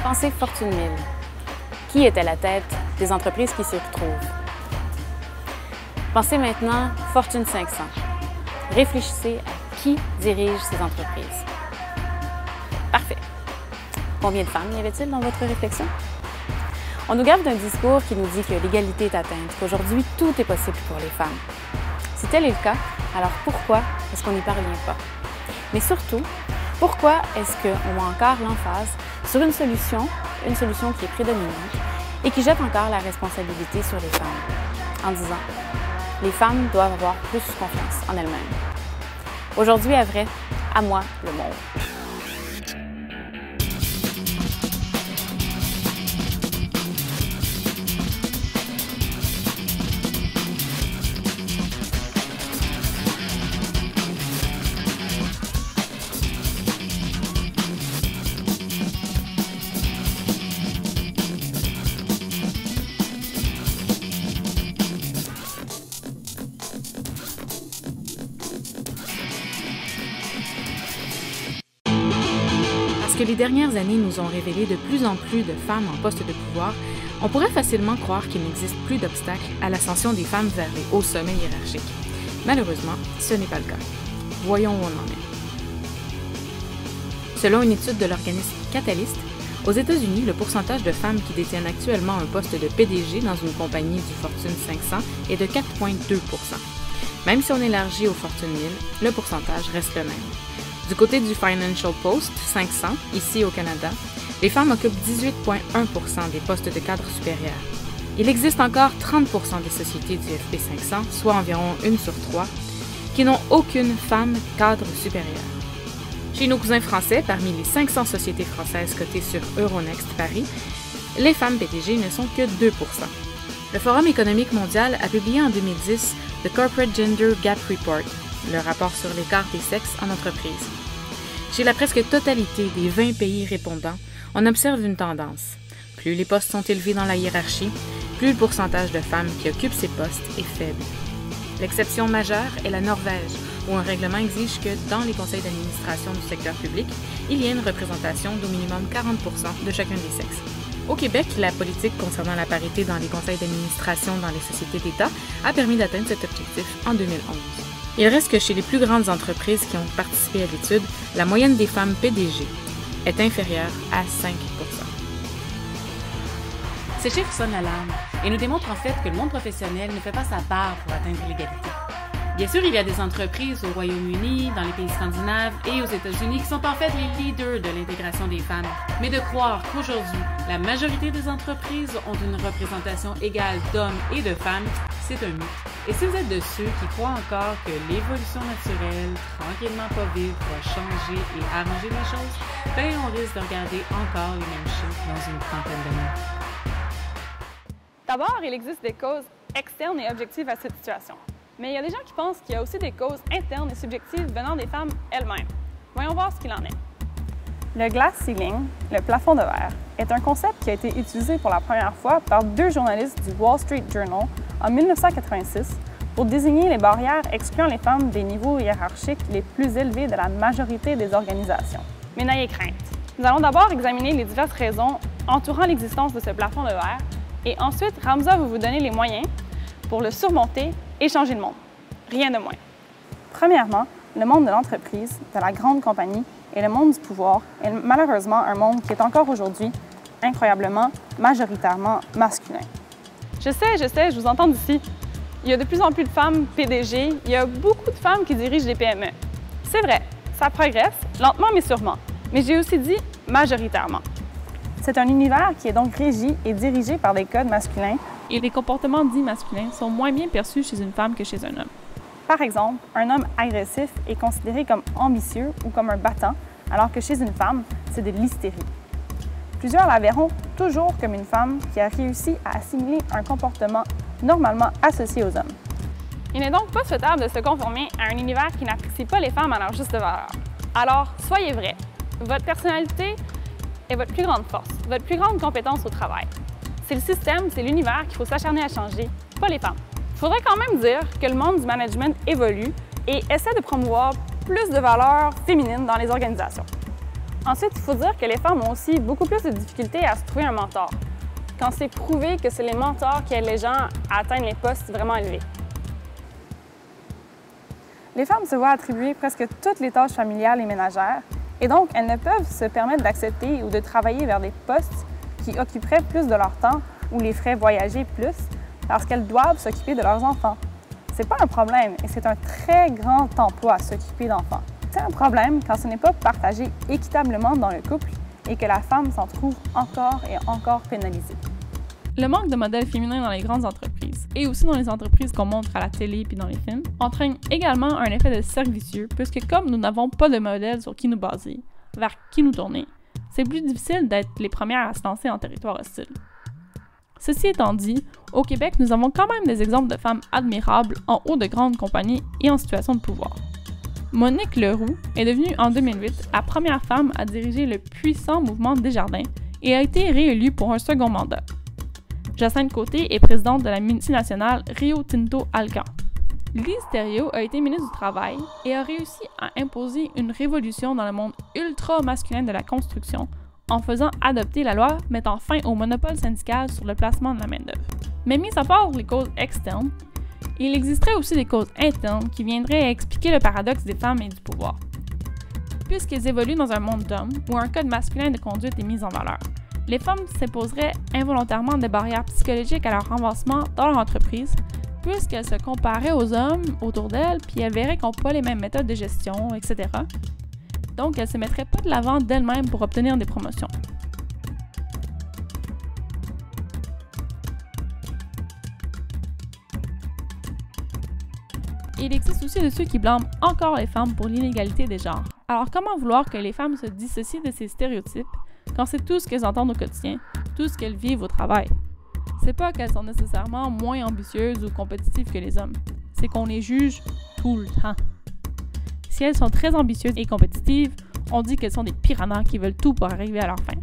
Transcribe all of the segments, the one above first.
Pensez Fortune 1000. Qui est à la tête des entreprises qui s'y retrouvent? Pensez maintenant Fortune 500. Réfléchissez à qui dirige ces entreprises. Parfait. Combien de femmes y avait-il dans votre réflexion? On nous gave d'un discours qui nous dit que l'égalité est atteinte, qu'aujourd'hui tout est possible pour les femmes. Si tel est le cas, alors pourquoi est-ce qu'on n'y parvient pas? Mais surtout, pourquoi est-ce qu'on met encore l'emphase sur une solution qui est prédominante et qui jette encore la responsabilité sur les femmes, en disant « les femmes doivent avoir plus confiance en elles-mêmes ». Aujourd'hui, à vrai, à moi le monde. Que les dernières années nous ont révélé de plus en plus de femmes en poste de pouvoir, on pourrait facilement croire qu'il n'existe plus d'obstacles à l'ascension des femmes vers les hauts sommets hiérarchiques. Malheureusement, ce n'est pas le cas. Voyons où on en est. Selon une étude de l'organisme Catalyst, aux États-Unis, le pourcentage de femmes qui détiennent actuellement un poste de PDG dans une compagnie du Fortune 500 est de 4,2 %. Même si on élargit au Fortune 1000, le pourcentage reste le même. Du côté du Financial Post 500, ici au Canada, les femmes occupent 18,1 % des postes de cadre supérieurs. Il existe encore 30 % des sociétés du FP 500, soit environ 1 sur 3, qui n'ont aucune femme cadre supérieure. Chez nos cousins français, parmi les 500 sociétés françaises cotées sur Euronext Paris, les femmes PDG ne sont que 2 %. Le Forum économique mondial a publié en 2010 The Corporate Gender Gap Report, le rapport sur l'écart des sexes en entreprise. Chez la presque totalité des 20 pays répondants, on observe une tendance. Plus les postes sont élevés dans la hiérarchie, plus le pourcentage de femmes qui occupent ces postes est faible. L'exception majeure est la Norvège, où un règlement exige que, dans les conseils d'administration du secteur public, il y ait une représentation d'au minimum 40 % de chacun des sexes. Au Québec, la politique concernant la parité dans les conseils d'administration dans les sociétés d'État a permis d'atteindre cet objectif en 2011. Il reste que chez les plus grandes entreprises qui ont participé à l'étude, la moyenne des femmes PDG est inférieure à 5 %. Ces chiffres sonnent l'alarme et nous démontrent en fait que le monde professionnel ne fait pas sa part pour atteindre l'égalité. Bien sûr, il y a des entreprises au Royaume-Uni, dans les pays scandinaves et aux États-Unis qui sont en fait les leaders de l'intégration des femmes. Mais de croire qu'aujourd'hui, la majorité des entreprises ont une représentation égale d'hommes et de femmes, c'est un mythe. Et si vous êtes de ceux qui croient encore que l'évolution naturelle, tranquillement pas vite, va changer et arranger les choses, ben on risque de regarder encore les mêmes chiffres dans une trentaine d'années. D'abord, il existe des causes externes et objectives à cette situation. Mais il y a des gens qui pensent qu'il y a aussi des causes internes et subjectives venant des femmes elles-mêmes. Voyons voir ce qu'il en est. Le glass ceiling, le plafond de verre, est un concept qui a été utilisé pour la première fois par 2 journalistes du Wall Street Journal en 1986 pour désigner les barrières excluant les femmes des niveaux hiérarchiques les plus élevés de la majorité des organisations. Mais n'ayez crainte. Nous allons d'abord examiner les diverses raisons entourant l'existence de ce plafond de verre et ensuite Ramza va vous donner les moyens pour le surmonter et changer le monde. Rien de moins. Premièrement, le monde de l'entreprise, de la grande compagnie et le monde du pouvoir est malheureusement un monde qui est encore aujourd'hui incroyablement, majoritairement masculin. Je sais, je vous entends d'ici. Il y a de plus en plus de femmes PDG, il y a beaucoup de femmes qui dirigent des PME. C'est vrai, ça progresse, lentement mais sûrement. Mais j'ai aussi dit majoritairement. C'est un univers qui est donc régi et dirigé par des codes masculins et les comportements dits masculins sont moins bien perçus chez une femme que chez un homme. Par exemple, un homme agressif est considéré comme ambitieux ou comme un battant, alors que chez une femme, c'est de l'hystérie. Plusieurs la verront toujours comme une femme qui a réussi à assimiler un comportement normalement associé aux hommes. Il n'est donc pas souhaitable de se conformer à un univers qui n'apprécie pas les femmes à leur juste valeur. Alors, soyez vrai. Votre personnalité est votre plus grande force, votre plus grande compétence au travail. C'est le système, c'est l'univers qu'il faut s'acharner à changer, pas les femmes. Il faudrait quand même dire que le monde du management évolue et essaie de promouvoir plus de valeurs féminines dans les organisations. Ensuite, il faut dire que les femmes ont aussi beaucoup plus de difficultés à se trouver un mentor, quand c'est prouvé que c'est les mentors qui aident les gens à atteindre les postes vraiment élevés. Les femmes se voient attribuer presque toutes les tâches familiales et ménagères, et donc elles ne peuvent se permettre d'accepter ou de travailler vers des postes qui occuperaient plus de leur temps ou les feraient voyager plus, parce qu'elles doivent s'occuper de leurs enfants. C'est pas un problème, et c'est un très grand emploi à s'occuper d'enfants. C'est un problème quand ce n'est pas partagé équitablement dans le couple et que la femme s'en trouve encore et encore pénalisée. Le manque de modèles féminins dans les grandes entreprises, et aussi dans les entreprises qu'on montre à la télé puis dans les films, entraîne également un effet de cercle vicieux, puisque comme nous n'avons pas de modèle sur qui nous baser, vers qui nous tourner, c'est plus difficile d'être les premières à se lancer en territoire hostile. Ceci étant dit, au Québec, nous avons quand même des exemples de femmes admirables en haut de grandes compagnies et en situation de pouvoir. Monique Leroux est devenue en 2008 la première femme à diriger le puissant mouvement Desjardins et a été réélue pour un second mandat. Jacinthe Côté est présidente de la multinationale Rio Tinto Alcan. Lise Thériault a été ministre du Travail et a réussi à imposer une révolution dans le monde ultra-masculin de la construction en faisant adopter la loi mettant fin au monopole syndical sur le placement de la main-d'œuvre. Mais mis à part les causes externes, il existerait aussi des causes internes qui viendraient expliquer le paradoxe des femmes et du pouvoir. Puisqu'elles évoluent dans un monde d'hommes où un code masculin de conduite est mis en valeur, les femmes s'imposeraient involontairement des barrières psychologiques à leur avancement dans leur entreprise, puisqu'elles se comparaient aux hommes autour d'elles, puis elles verraient qu'ils n'ont pas les mêmes méthodes de gestion, etc. Donc, elles ne se mettraient pas de l'avant d'elles-mêmes pour obtenir des promotions. Il existe aussi de ceux qui blâment encore les femmes pour l'inégalité des genres. Alors, comment vouloir que les femmes se dissocient de ces stéréotypes quand c'est tout ce qu'elles entendent au quotidien, tout ce qu'elles vivent au travail? C'est pas qu'elles sont nécessairement moins ambitieuses ou compétitives que les hommes, c'est qu'on les juge tout le temps. Si elles sont très ambitieuses et compétitives, on dit qu'elles sont des piranhas qui veulent tout pour arriver à leur fin.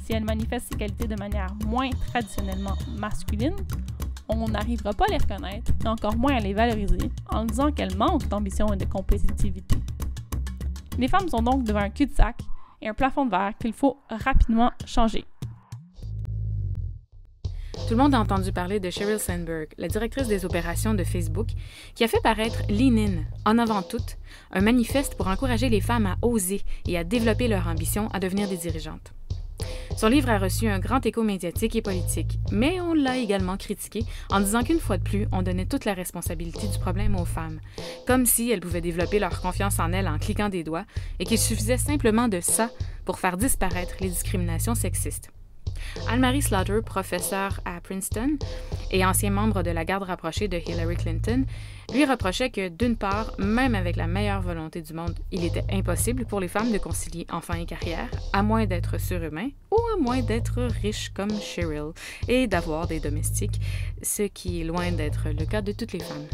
Si elles manifestent ces qualités de manière moins traditionnellement masculine, on n'arrivera pas à les reconnaître et encore moins à les valoriser en disant qu'elles manquent d'ambition et de compétitivité. Les femmes sont donc devant un cul-de-sac et un plafond de verre qu'il faut rapidement changer. Tout le monde a entendu parler de Sheryl Sandberg, la directrice des opérations de Facebook, qui a fait paraître Lean In, en avant toute, un manifeste pour encourager les femmes à oser et à développer leur ambition à devenir des dirigeantes. Son livre a reçu un grand écho médiatique et politique, mais on l'a également critiqué en disant qu'une fois de plus, on donnait toute la responsabilité du problème aux femmes, comme si elles pouvaient développer leur confiance en elles en cliquant des doigts et qu'il suffisait simplement de ça pour faire disparaître les discriminations sexistes. Anne-Marie Slaughter, professeure à Princeton et ancien membre de la garde rapprochée de Hillary Clinton, lui reprochait que, d'une part, même avec la meilleure volonté du monde, il était impossible pour les femmes de concilier enfants et carrière, à moins d'être surhumains ou à moins d'être riches comme Sheryl et d'avoir des domestiques, ce qui est loin d'être le cas de toutes les femmes.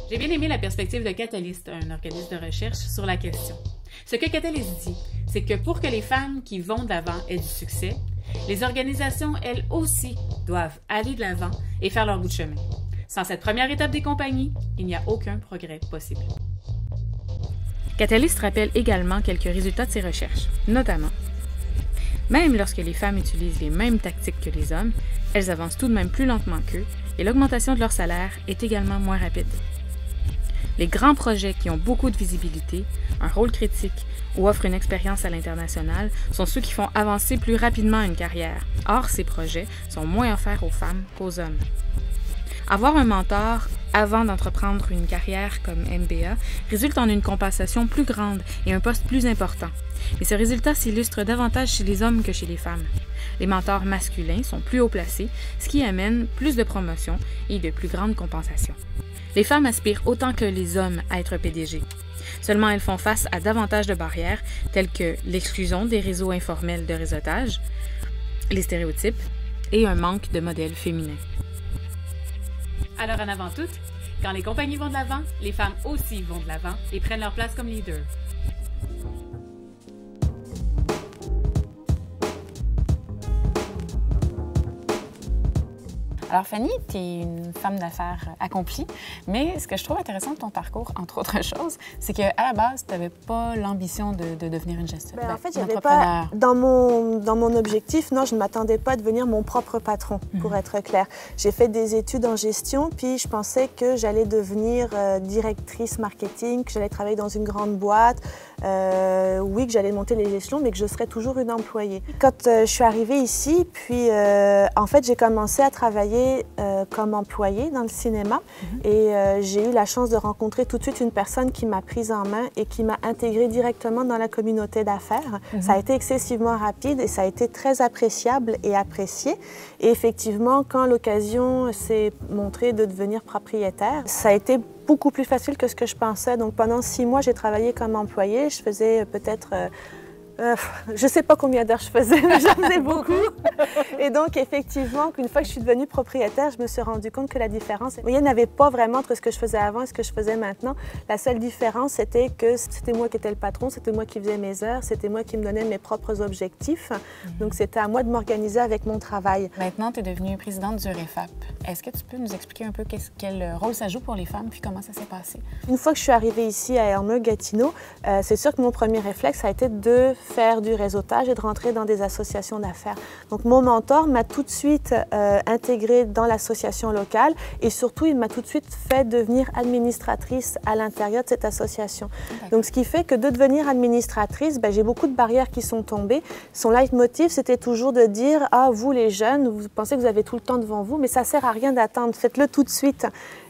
J'ai bien aimé la perspective de Catalyst, un organisme de recherche sur la question. Ce que Catalyst dit, c'est que pour que les femmes qui vont de l'avant aient du succès, les organisations, elles aussi, doivent aller de l'avant et faire leur bout de chemin. Sans cette première étape des compagnies, il n'y a aucun progrès possible. Catalyst rappelle également quelques résultats de ses recherches, notamment même lorsque les femmes utilisent les mêmes tactiques que les hommes, elles avancent tout de même plus lentement qu'eux et l'augmentation de leur salaire est également moins rapide. Les grands projets qui ont beaucoup de visibilité, un rôle critique ou offrent une expérience à l'international sont ceux qui font avancer plus rapidement une carrière. Or, ces projets sont moins offerts aux femmes qu'aux hommes. Avoir un mentor avant d'entreprendre une carrière comme MBA résulte en une compensation plus grande et un poste plus important. Mais ce résultat s'illustre davantage chez les hommes que chez les femmes. Les mentors masculins sont plus haut placés, ce qui amène plus de promotions et de plus grandes compensations. Les femmes aspirent autant que les hommes à être PDG. Seulement, elles font face à davantage de barrières, telles que l'exclusion des réseaux informels de réseautage, les stéréotypes et un manque de modèles féminins. Alors, en avant tout, quand les compagnies vont de l'avant, les femmes aussi vont de l'avant et prennent leur place comme leaders. Alors Fanny, tu es une femme d'affaires accomplie, mais ce que je trouve intéressant de ton parcours, entre autres choses, c'est qu'à la base, tu n'avais pas l'ambition de devenir une gestionnaire. En fait, j'avais pas, dans mon objectif, non, je ne m'attendais pas à devenir mon propre patron, pour être clair. J'ai fait des études en gestion, puis je pensais que j'allais devenir directrice marketing, que j'allais travailler dans une grande boîte, oui, que j'allais monter les échelons, mais que je serais toujours une employée. Quand je suis arrivée ici, puis en fait, j'ai commencé à travailler comme employée dans le cinéma et j'ai eu la chance de rencontrer tout de suite une personne qui m'a prise en main et qui m'a intégrée directement dans la communauté d'affaires. Ça a été excessivement rapide et ça a été très appréciable et apprécié. Et effectivement, quand l'occasion s'est montrée de devenir propriétaire, ça a été beaucoup plus facile que ce que je pensais. Donc pendant 6 mois, j'ai travaillé comme employée. Je faisais peut-être... je ne sais pas combien d'heures je faisais, mais j'en faisais beaucoup. Et donc, effectivement, qu'une fois que je suis devenue propriétaire, je me suis rendu compte que la différence, il n'y en avait pas vraiment entre ce que je faisais avant et ce que je faisais maintenant. La seule différence, c'était que c'était moi qui étais le patron, c'était moi qui faisais mes heures, c'était moi qui me donnais mes propres objectifs. Donc, c'était à moi de m'organiser avec mon travail. Maintenant, tu es devenue présidente du REFAP. Est-ce que tu peux nous expliquer un peu quel rôle ça joue pour les femmes, puis comment ça s'est passé? Une fois que je suis arrivée ici à Hermeux-Gatineau, c'est sûr que mon premier réflexe a été de faire du réseautage et de rentrer dans des associations d'affaires. Donc, mon mentor m'a tout de suite intégrée dans l'association locale et surtout, il m'a tout de suite fait devenir administratrice à l'intérieur de cette association. Donc, ce qui fait que de devenir administratrice, j'ai beaucoup de barrières qui sont tombées. Son leitmotiv, c'était toujours de dire « Ah, vous les jeunes, vous pensez que vous avez tout le temps devant vous, mais ça ne sert à rien d'attendre, faites-le tout de suite. »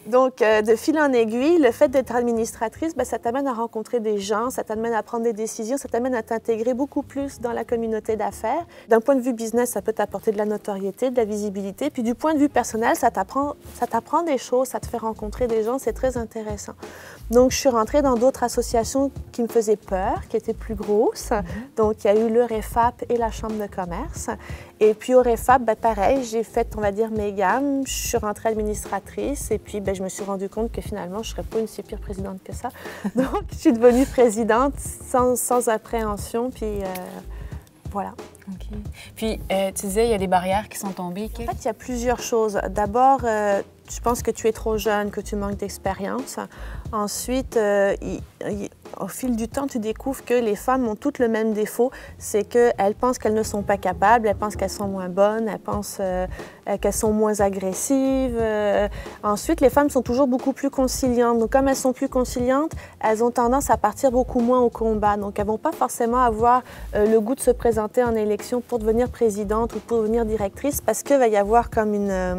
Donc, de fil en aiguille, le fait d'être administratrice, ça t'amène à rencontrer des gens, ça t'amène à prendre des décisions, ça t'amène à t'intégrer beaucoup plus dans la communauté d'affaires. D'un point de vue business, ça peut t'apporter de la notoriété, de la visibilité. Puis du point de vue personnel, ça t'apprend des choses, ça te fait rencontrer des gens, c'est très intéressant. Donc, je suis rentrée dans d'autres associations qui me faisaient peur, qui étaient plus grosses. Donc, il y a eu le REFAP et la Chambre de commerce. Et puis, au REFAP, pareil, j'ai fait, on va dire, mes gammes. Je suis rentrée administratrice et puis, je me suis rendu compte que finalement, je ne serais pas une si pire présidente que ça. Donc, je suis devenue présidente sans appréhension, puis voilà. OK. Puis, tu disais, il y a des barrières qui sont tombées. En fait, il y a plusieurs choses. D'abord, je pense que tu es trop jeune, que tu manques d'expérience. Ensuite, au fil du temps, tu découvres que les femmes ont toutes le même défaut, c'est qu'elles pensent qu'elles ne sont pas capables, elles pensent qu'elles sont moins bonnes, elles pensent qu'elles sont moins agressives. Ensuite, les femmes sont toujours beaucoup plus conciliantes. Donc, comme elles sont plus conciliantes, elles ont tendance à partir beaucoup moins au combat. Donc, elles ne vont pas forcément avoir le goût de se présenter en élection pour devenir présidente ou pour devenir directrice parce qu'il va y avoir comme une...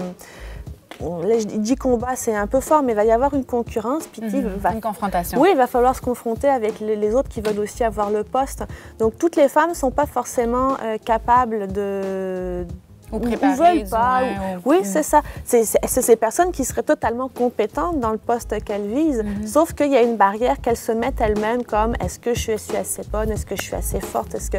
Là, je dis combat, c'est un peu fort, mais il va y avoir une concurrence. Puis une confrontation. Oui, il va falloir se confronter avec les autres qui veulent aussi avoir le poste. Donc, toutes les femmes ne sont pas forcément capables de... Ou préparées, veulent pas. Oui, c'est ça. C'est ces personnes qui seraient totalement compétentes dans le poste qu'elles visent, sauf qu'il y a une barrière qu'elles se mettent elles-mêmes comme est-ce que je suis assez bonne, est-ce que je suis assez forte, est-ce que...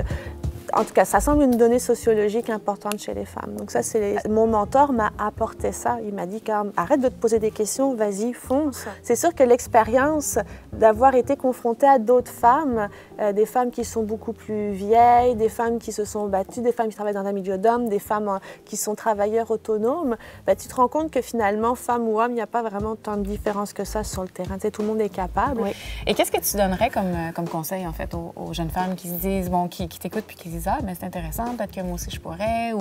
En tout cas, ça semble une donnée sociologique importante chez les femmes. Donc ça, mon mentor m'a apporté ça. Il m'a dit, arrête de te poser des questions, vas-y, fonce. C'est sûr que l'expérience d'avoir été confrontée à d'autres femmes, des femmes qui sont beaucoup plus vieilles, des femmes qui se sont battues, des femmes qui travaillent dans un milieu d'hommes, des femmes qui sont travailleurs autonomes, tu te rends compte que finalement, femme ou homme, il n'y a pas vraiment tant de différence que ça sur le terrain. Tu sais, tout le monde est capable. Oui. Et qu'est-ce que tu donnerais comme conseil, en fait, aux jeunes femmes qui se disent, qui t'écoutent puis qui disent, ah, mais c'est intéressant, peut-être que moi aussi je pourrais,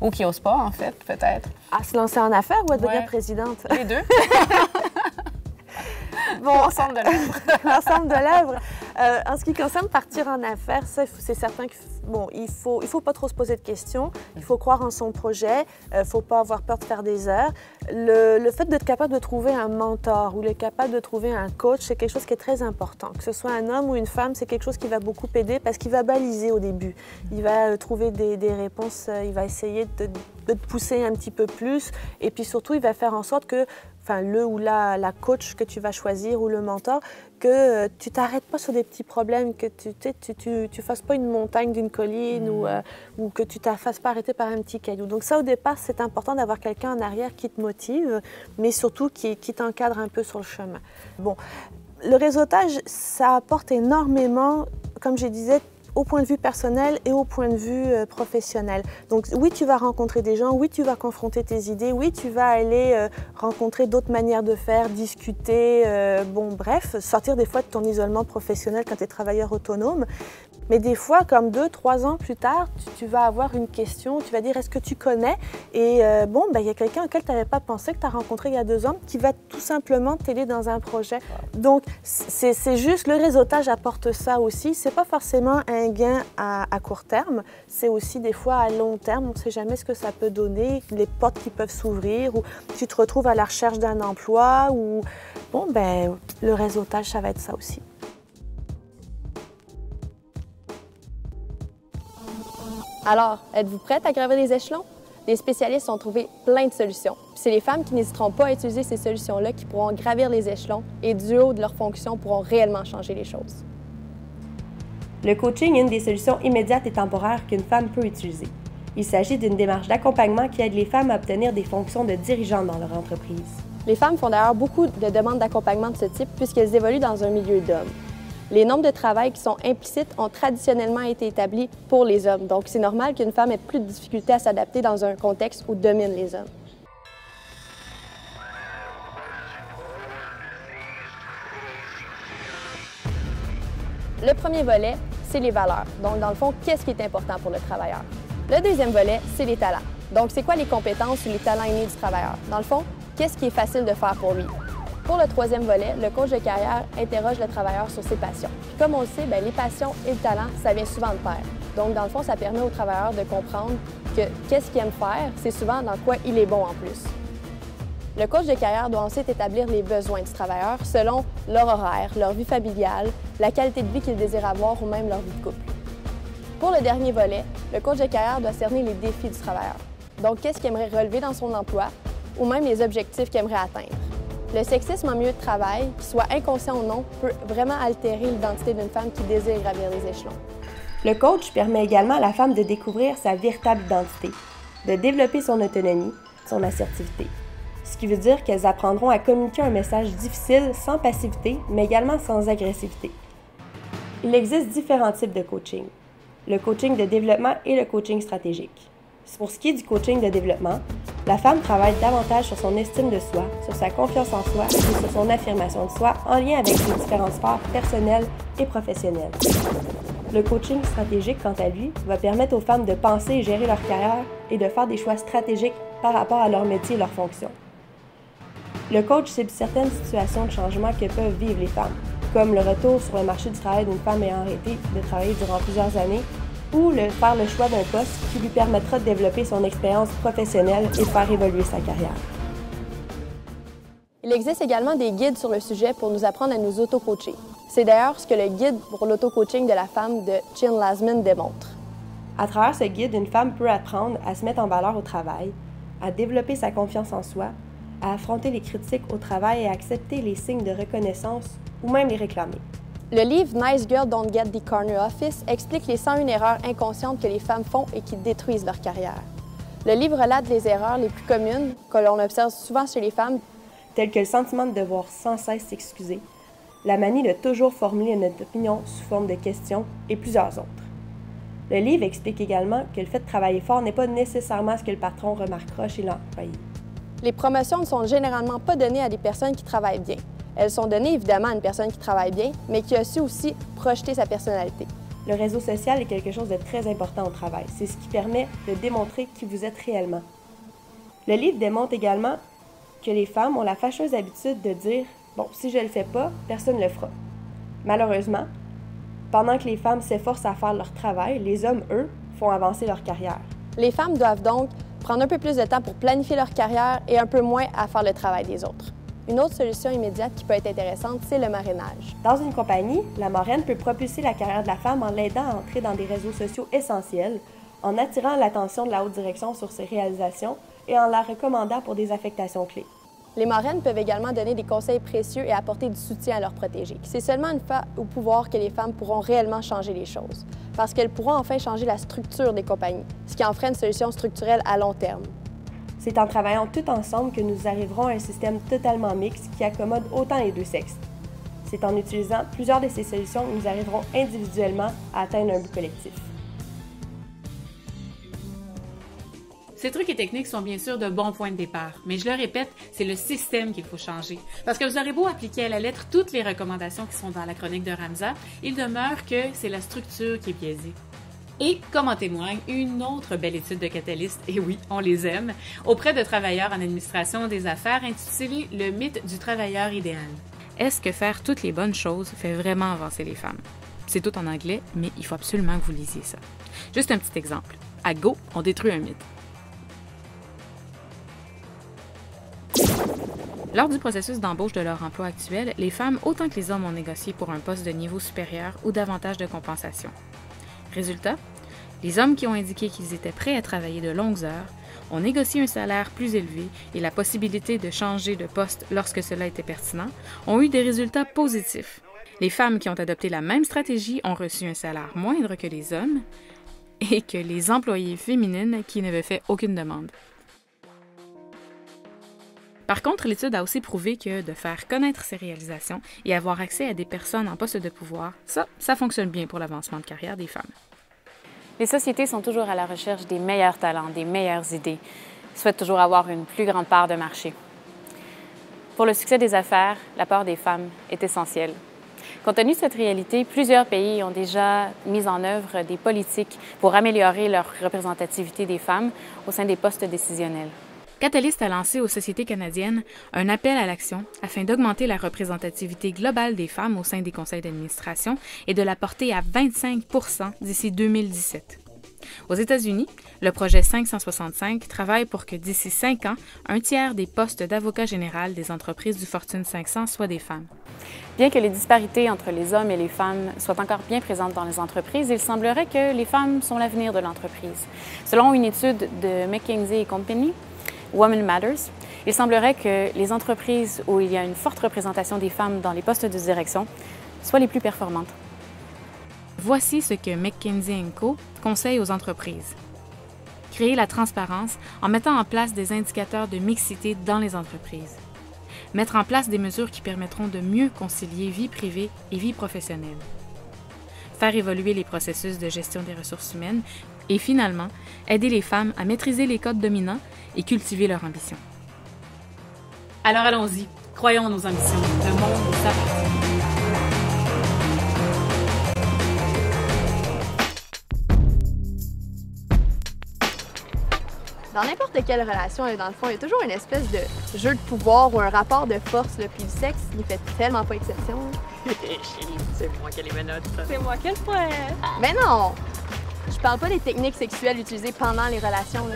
ou qui n'osent pas, en fait, peut-être. À se lancer en affaires ou à devenir présidente? Les deux. Bon, l'ensemble de l'œuvre. L'ensemble de l'œuvre. En ce qui concerne partir en affaires, ça, c'est certain qu'il faut pas trop se poser de questions. Il faut croire en son projet. Il ne faut pas avoir peur de faire des heures. Le fait d'être capable de trouver un mentor ou d'être capable de trouver un coach, c'est quelque chose qui est très important. Que ce soit un homme ou une femme, c'est quelque chose qui va beaucoup aider parce qu'il va baliser au début. Il va trouver des réponses, il va essayer de te pousser un petit peu plus et puis surtout, il va faire en sorte que le ou la coach que tu vas choisir ou le mentor, que tu t'arrêtes pas sur des petits problèmes, que tu fasses pas une montagne d'une colline ou que tu ne fasses pas arrêter par un petit caillou. Donc ça, au départ, c'est important d'avoir quelqu'un en arrière qui te motive, mais surtout qui t'encadre un peu sur le chemin. Bon, le réseautage, ça apporte énormément, comme je disais, au point de vue personnel et au point de vue professionnel. Donc oui, tu vas rencontrer des gens, oui, tu vas confronter tes idées, oui, tu vas aller rencontrer d'autres manières de faire, discuter, bon bref, sortir des fois de ton isolement professionnel quand tu es travailleur autonome. Mais des fois, comme 2-3 ans plus tard, tu vas avoir une question, tu vas dire « est-ce que tu connais ?» Et bon, il y a quelqu'un auquel tu n'avais pas pensé, que tu as rencontré il y a 2 ans, qui va tout simplement t'aider dans un projet. Donc, c'est juste, le réseautage apporte ça aussi. C'est pas forcément un gain à court terme, c'est aussi des fois à long terme. On ne sait jamais ce que ça peut donner, les portes qui peuvent s'ouvrir, ou tu te retrouves à la recherche d'un emploi, ou bon, le réseautage, ça va être ça aussi. Alors, êtes-vous prête à gravir les échelons? Les spécialistes ont trouvé plein de solutions. C'est les femmes qui n'hésiteront pas à utiliser ces solutions-là qui pourront gravir les échelons et du haut de leur fonction pourront réellement changer les choses. Le coaching est une des solutions immédiates et temporaires qu'une femme peut utiliser. Il s'agit d'une démarche d'accompagnement qui aide les femmes à obtenir des fonctions de dirigeantes dans leur entreprise. Les femmes font d'ailleurs beaucoup de demandes d'accompagnement de ce type puisqu'elles évoluent dans un milieu d'hommes. Les normes de travail qui sont implicites ont traditionnellement été établies pour les hommes, donc c'est normal qu'une femme ait plus de difficultés à s'adapter dans un contexte où dominent les hommes. Le premier volet, c'est les valeurs. Donc, dans le fond, qu'est-ce qui est important pour le travailleur? Le deuxième volet, c'est les talents. Donc, c'est quoi les compétences ou les talents innés du travailleur? Dans le fond, qu'est-ce qui est facile de faire pour lui? Pour le troisième volet, le coach de carrière interroge le travailleur sur ses passions. Puis comme on le sait, les passions et le talent, ça vient souvent de pair. Donc, dans le fond, ça permet au travailleur de comprendre que qu'est-ce qu'il aime faire, c'est souvent dans quoi il est bon en plus. Le coach de carrière doit ensuite établir les besoins du travailleur selon leur horaire, leur vie familiale, la qualité de vie qu'il désire avoir ou même leur vie de couple. Pour le dernier volet, le coach de carrière doit cerner les défis du travailleur. Donc, qu'est-ce qu'il aimerait relever dans son emploi ou même les objectifs qu'il aimerait atteindre. Le sexisme en milieu de travail, qu'il soit inconscient ou non, peut vraiment altérer l'identité d'une femme qui désire gravir les échelons. Le coach permet également à la femme de découvrir sa véritable identité, de développer son autonomie, son assertivité. Ce qui veut dire qu'elles apprendront à communiquer un message difficile sans passivité, mais également sans agressivité. Il existe différents types de coaching. Le coaching de développement et le coaching stratégique. Pour ce qui est du coaching de développement, la femme travaille davantage sur son estime de soi, sur sa confiance en soi et sur son affirmation de soi en lien avec les différentes sphères personnelles et professionnelles. Le coaching stratégique, quant à lui, va permettre aux femmes de penser et gérer leur carrière et de faire des choix stratégiques par rapport à leur métier et leur fonction. Le coach cible certaines situations de changement que peuvent vivre les femmes, comme le retour sur le marché du travail d'une femme ayant arrêté de travailler durant plusieurs années, ou faire le choix d'un poste qui lui permettra de développer son expérience professionnelle et de faire évoluer sa carrière. Il existe également des guides sur le sujet pour nous apprendre à nous auto-coacher. C'est d'ailleurs ce que le guide pour l'auto-coaching de la femme de Chin Lasman démontre. À travers ce guide, une femme peut apprendre à se mettre en valeur au travail, à développer sa confiance en soi, à affronter les critiques au travail et à accepter les signes de reconnaissance ou même les réclamer. Le livre « Nice Girl Don't Get the Corner Office » explique les 101 erreurs inconscientes que les femmes font et qui détruisent leur carrière. Le livre relate les erreurs les plus communes que l'on observe souvent chez les femmes, telles que le sentiment de devoir sans cesse s'excuser, la manie de toujours formuler notre opinion sous forme de questions et plusieurs autres. Le livre explique également que le fait de travailler fort n'est pas nécessairement ce que le patron remarquera chez l'employé. Les promotions ne sont généralement pas données à des personnes qui travaillent bien. Elles sont données évidemment à une personne qui travaille bien, mais qui a su aussi projeter sa personnalité. Le réseau social est quelque chose de très important au travail. C'est ce qui permet de démontrer qui vous êtes réellement. Le livre démontre également que les femmes ont la fâcheuse habitude de dire « Bon, si je ne le fais pas, personne ne le fera ». Malheureusement, pendant que les femmes s'efforcent à faire leur travail, les hommes, eux, font avancer leur carrière. Les femmes doivent donc prendre un peu plus de temps pour planifier leur carrière et un peu moins à faire le travail des autres. Une autre solution immédiate qui peut être intéressante, c'est le marrainage. Dans une compagnie, la marraine peut propulser la carrière de la femme en l'aidant à entrer dans des réseaux sociaux essentiels, en attirant l'attention de la haute direction sur ses réalisations et en la recommandant pour des affectations clés. Les marraines peuvent également donner des conseils précieux et apporter du soutien à leurs protégés. C'est seulement une fois au pouvoir que les femmes pourront réellement changer les choses, parce qu'elles pourront enfin changer la structure des compagnies, ce qui en ferait une solution structurelle à long terme. C'est en travaillant tout ensemble que nous arriverons à un système totalement mixte qui accommode autant les deux sexes. C'est en utilisant plusieurs de ces solutions que nous arriverons individuellement à atteindre un but collectif. Ces trucs et techniques sont bien sûr de bons points de départ, mais je le répète, c'est le système qu'il faut changer. Parce que vous aurez beau appliquer à la lettre toutes les recommandations qui sont dans la chronique de Ramza, il demeure que c'est la structure qui est biaisée. Et, comme en témoigne, une autre belle étude de Catalyst, et oui, on les aime, auprès de travailleurs en administration des affaires intitulée « Le mythe du travailleur idéal ». Est-ce que faire toutes les bonnes choses fait vraiment avancer les femmes? C'est tout en anglais, mais il faut absolument que vous lisiez ça. Juste un petit exemple. À Go, on détruit un mythe. Lors du processus d'embauche de leur emploi actuel, les femmes autant que les hommes ont négocié pour un poste de niveau supérieur ou davantage de compensation. Résultat, les hommes qui ont indiqué qu'ils étaient prêts à travailler de longues heures ont négocié un salaire plus élevé et la possibilité de changer de poste lorsque cela était pertinent, ont eu des résultats positifs. Les femmes qui ont adopté la même stratégie ont reçu un salaire moindre que les hommes et que les employées féminines qui n'avaient fait aucune demande. Par contre, l'étude a aussi prouvé que de faire connaître ses réalisations et avoir accès à des personnes en poste de pouvoir, ça fonctionne bien pour l'avancement de carrière des femmes. Les sociétés sont toujours à la recherche des meilleurs talents, des meilleures idées, souhaitent toujours avoir une plus grande part de marché. Pour le succès des affaires, l'apport des femmes est essentiel. Compte tenu de cette réalité, plusieurs pays ont déjà mis en œuvre des politiques pour améliorer leur représentativité des femmes au sein des postes décisionnels. Catalyst a lancé aux sociétés canadiennes un appel à l'action afin d'augmenter la représentativité globale des femmes au sein des conseils d'administration et de la porter à 25 % d'ici 2017. Aux États-Unis, le projet 565 travaille pour que d'ici 5 ans, un tiers des postes d'avocat général des entreprises du Fortune 500 soient des femmes. Bien que les disparités entre les hommes et les femmes soient encore bien présentes dans les entreprises, il semblerait que les femmes sont l'avenir de l'entreprise. Selon une étude de McKinsey & Company, Women Matters, il semblerait que les entreprises où il y a une forte représentation des femmes dans les postes de direction soient les plus performantes. Voici ce que McKinsey & Co. conseille aux entreprises. Créer la transparence en mettant en place des indicateurs de mixité dans les entreprises. Mettre en place des mesures qui permettront de mieux concilier vie privée et vie professionnelle. Faire évoluer les processus de gestion des ressources humaines et finalement, aider les femmes à maîtriser les codes dominants et cultiver leur ambition. Alors allons-y, croyons en nos ambitions. Le monde est appartient. Dans n'importe quelle relation, dans le fond, il y a toujours une espèce de jeu de pouvoir ou un rapport de force, là, puis le sexe, il fait tellement pas exception. Chérie, c'est moi qui ai les menottes. C'est moi qui le fais. Mais non! Je parle pas des techniques sexuelles utilisées pendant les relations, là.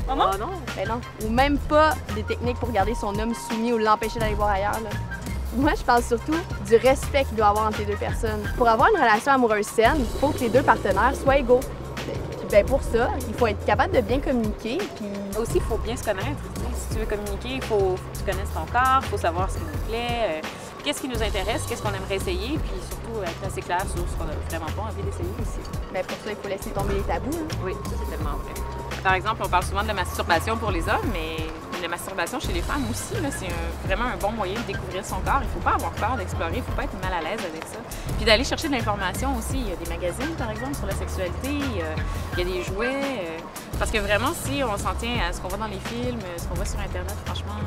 Oh non? Oh non! Ben non. Ou même pas des techniques pour garder son homme soumis ou l'empêcher d'aller voir ailleurs, là. Moi, je parle surtout du respect qu'il doit avoir entre les deux personnes. Pour avoir une relation amoureuse saine, il faut que les deux partenaires soient égaux. Puis ben pour ça, il faut être capable de bien communiquer. Puis aussi, il faut bien se connaître. Si tu veux communiquer, il faut que tu connaisses ton corps, il faut savoir ce qui nous plaît, qu'est-ce qui nous intéresse, qu'est-ce qu'on aimerait essayer, puis surtout être assez clair sur ce qu'on a vraiment pas envie d'essayer aussi. ben pour ça, il faut laisser tomber les tabous. Hein. Oui, ça c'est tellement vrai. Par exemple, on parle souvent de la masturbation pour les hommes, mais la masturbation chez les femmes aussi, c'est vraiment un bon moyen de découvrir son corps. Il ne faut pas avoir peur d'explorer, il ne faut pas être mal à l'aise avec ça. Puis d'aller chercher de l'information aussi. Il y a des magazines, par exemple, sur la sexualité, il y a des jouets. Parce que vraiment, si on s'en tient à ce qu'on voit dans les films, ce qu'on voit sur Internet, franchement,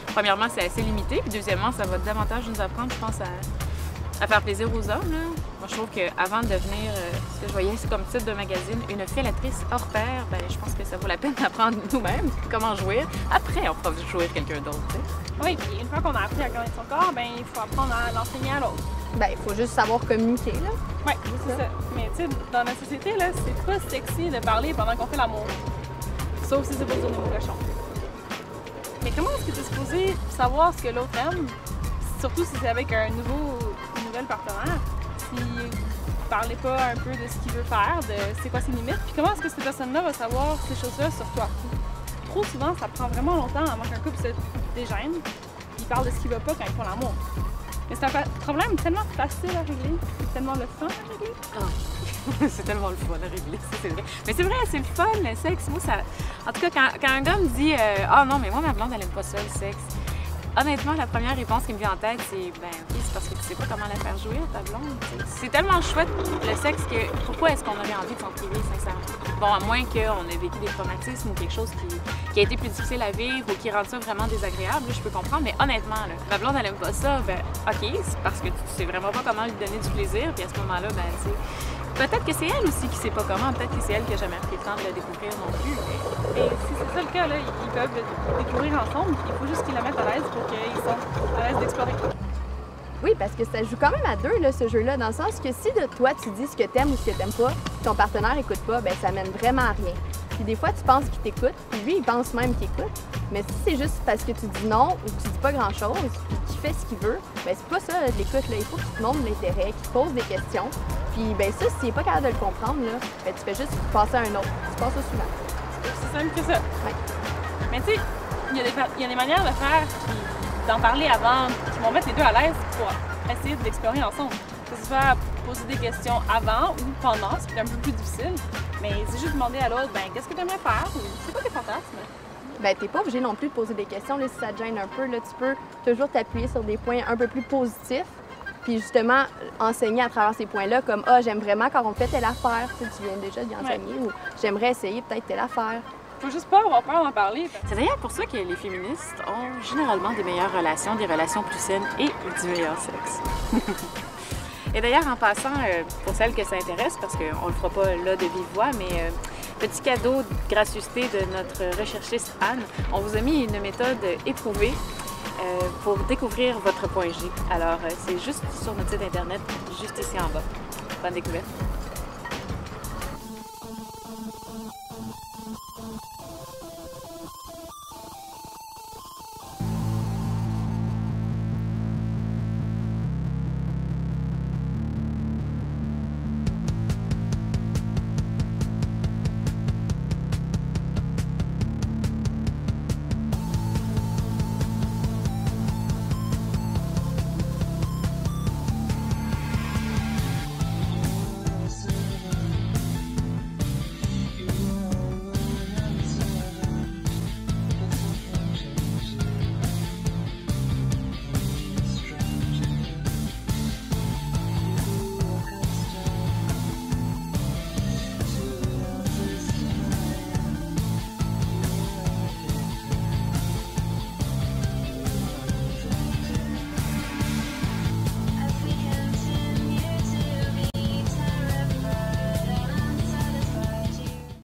premièrement, c'est assez limité. Puis deuxièmement, ça va davantage nous apprendre, je pense, à faire plaisir aux hommes. Là. Moi, je trouve qu'avant de devenir, ce que je voyais c'est comme titre de magazine, une fellatrice hors pair, ben, je pense que ça vaut la peine d'apprendre nous-mêmes comment jouir. Après, on pourra jouir quelqu'un d'autre. Oui, puis une fois qu'on a appris à connaître son corps, ben, il faut apprendre à l'enseigner à l'autre. Ben, il faut juste savoir communiquer, là. Oui, c'est ça. Mais tu sais, dans notre société, là, c'est pas sexy de parler pendant qu'on fait l'amour. Sauf si c'est pour dire des mots cochons. Mais comment est-ce que tu es supposé savoir ce que l'autre aime? Surtout si c'est avec une nouvelle partenaire, si vous parlez pas un peu de ce qu'il veut faire, de c'est quoi ses limites, puis comment est-ce que cette personne-là va savoir ces choses-là sur toi? Trop souvent, ça prend vraiment longtemps avant qu'un couple se dégêne, puis parle de ce qui va pas quand ils font l'amour. Mais c'est un problème tellement facile à régler, c'est tellement le fun à régler. Oh. C'est tellement le fun à régler, ça c'est vrai. Mais c'est vrai, c'est le fun, le sexe. Moi, ça... En tout cas, quand un gars me dit « Ah non, mais moi, ma blonde, elle aime pas ça, le sexe », Honnêtement, la première réponse qui me vient en tête, c'est ben ok, c'est parce que tu sais pas comment la faire jouir, ta blonde. C'est tellement chouette le sexe que pourquoi est-ce qu'on aurait envie de s'en priver, sincèrement? Bon, à moins qu'on ait vécu des traumatismes ou quelque chose qui a été plus difficile à vivre ou qui rend ça vraiment désagréable, là, je peux comprendre, mais honnêtement, là, ma blonde, elle aime pas ça, ben ok, c'est parce que tu sais vraiment pas comment lui donner du plaisir, puis à ce moment-là, ben tu sais, peut-être que c'est elle aussi qui sait pas comment, peut-être que c'est elle qui a jamais pris le temps de le découvrir non plus. Et si c'est ça le cas, là, ils peuvent le découvrir ensemble, il faut juste qu'ils la mettent à l'aise pour qu'ils sont à l'aise d'explorer. Oui, parce que ça joue quand même à deux, là, ce jeu-là, dans le sens que si de toi, tu dis ce que t'aimes ou ce que t'aimes pas, ton partenaire écoute pas, ben ça mène vraiment à rien. Puis des fois, tu penses qu'il t'écoute, puis lui, il pense même qu'il écoute. Mais si c'est juste parce que tu dis non ou que tu dis pas grand-chose, puis qu'il fait ce qu'il veut, ben c'est pas ça, l'écoute, là. Il faut qu'il te montre l'intérêt, qu'il te pose des questions. Puis ben ça, s'il n'est pas capable de le comprendre, là, ben tu fais juste passer à un autre. Tu passes au suivant. C'est simple que ça. Ouais. Mais tu sais, il y a des manières de faire, d'en parler avant, qui vont mettre les deux à l'aise pour essayer de l'explorer ensemble. Que ce soit poser des questions avant ou pendant, c'est un peu plus difficile. Mais c'est juste demander à l'autre, ben qu'est-ce que tu aimerais faire ou c'est quoi tes fantasmes? Ben t'es pas obligé non plus de poser des questions, là, si ça te gêne un peu, là, tu peux toujours t'appuyer sur des points un peu plus positifs. Puis justement, enseigner à travers ces points-là, comme « Ah, j'aime vraiment quand on fait telle affaire. » Tu viens déjà d'y enseigner. Ou « J'aimerais essayer peut-être telle affaire. » Faut juste pas avoir peur d'en parler. C'est d'ailleurs pour ça que les féministes ont généralement des meilleures relations, des relations plus saines et du meilleur sexe. Et d'ailleurs, en passant, pour celles que ça intéresse, parce qu'on le fera pas là de vive voix, mais petit cadeau de gracieuseté de notre recherchiste Anne, on vous a mis une méthode éprouvée pour découvrir votre point G. Alors, c'est juste sur notre site internet, juste ici en bas. Bonne découverte!